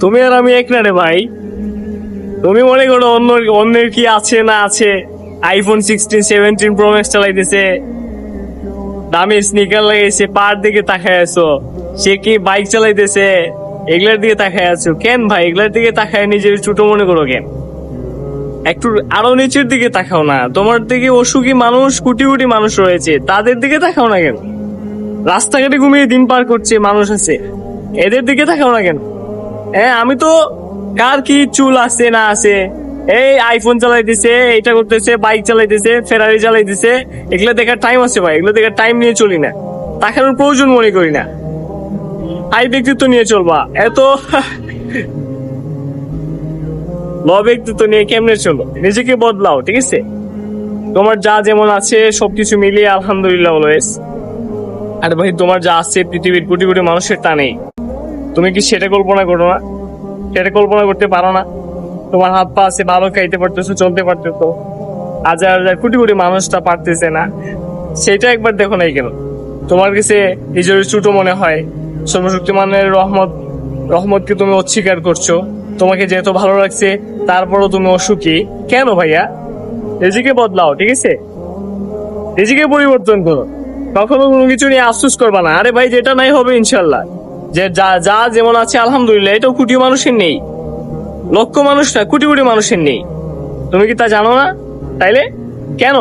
তুমি আর আমি এক না রে ভাই। তুমি মনে করো অন্যের কি আছে না আছে, আইফোন 16 17 প্রো ম্যাক্স চালাইতেছে, দামি স্নিকার লাগাইছে, পার দিকে তাকায় আছো। সে কি বাইক চালাইতেছে, এগুলার দিকে তাকায় আছো কেন ভাই? এগুলার দিকে তাকায় নিজের ছোট মনে করো কেন? একটু আরো নিচের দিকে তাকাও না। তোমার দিকে অসুখী মানুষ কোটি কোটি মানুষ রয়েছে, তাদের দিকে তাকাও না কেন? রাস্তাঘাটে ঘুমিয়ে দিন পার করছে মানুষ আছে, এদের দিকে তাকাও না কেন? হ্যাঁ, আমি তো কার কি চুল আছে না আছে, এই আইফোন চালাইতেছে, এটা করতেছে, বাইক চালাইতেছে, ফেরারি চালাইতেছে, এগুলো দেখার টাইম আছে ভাই? এগুলো দেখার টাইম নিয়ে চলি না, তাকানোর প্রয়োজন মনে করি না। হাই ব্যক্তিত্ব নিয়ে চলবা, এত ল ব্যক্তিত্ব নিয়ে কেমনে চলো? নিজেকে বদলাও, ঠিক আছে? তোমার যা যেমন আছে সবকিছু মিলিয়ে আলহামদুলিল্লাহ অলওয়েজ। আরে ভাই, তোমার যা আছে পৃথিবীর কোটি কোটি মানুষের তা নেই। তুমি কি সেটা কল্পনা করো না? সেটা কল্পনা করতে পারো না? তোমার হাত পা আছে, ভালো খাইতে পারতেছো, চলতে পারতেছো, হাজার হাজার কোটি কোটি মানুষটা পারতেছে না। সেটা একবার দেখো নাই কেন? তোমার কাছে নিজের ছোট মনে হয়, সর্বশক্তিমানের রহমতকে তুমি অস্বীকার করছো। তোমাকে যেহেতু ভালো লাগছে তারপরও তুমি অসুখী কেন ভাইয়া? নিজেকে বদলাও, ঠিক আছে? নিজেকে পরিবর্তন করো, কখনো কোনো কিছু নিয়ে আফসোস করবা না। আরে ভাই, যেটা নাই হবে ইনশাল্লাহ। যে যা যা যেমন আছে আলহামদুলিল্লাহ, এটাও কোটি মানুষের নেই, লক্ষ মানুষ না, কোটি কোটি মানুষের নেই। তুমি কি তা জানো না? তাইলে কেন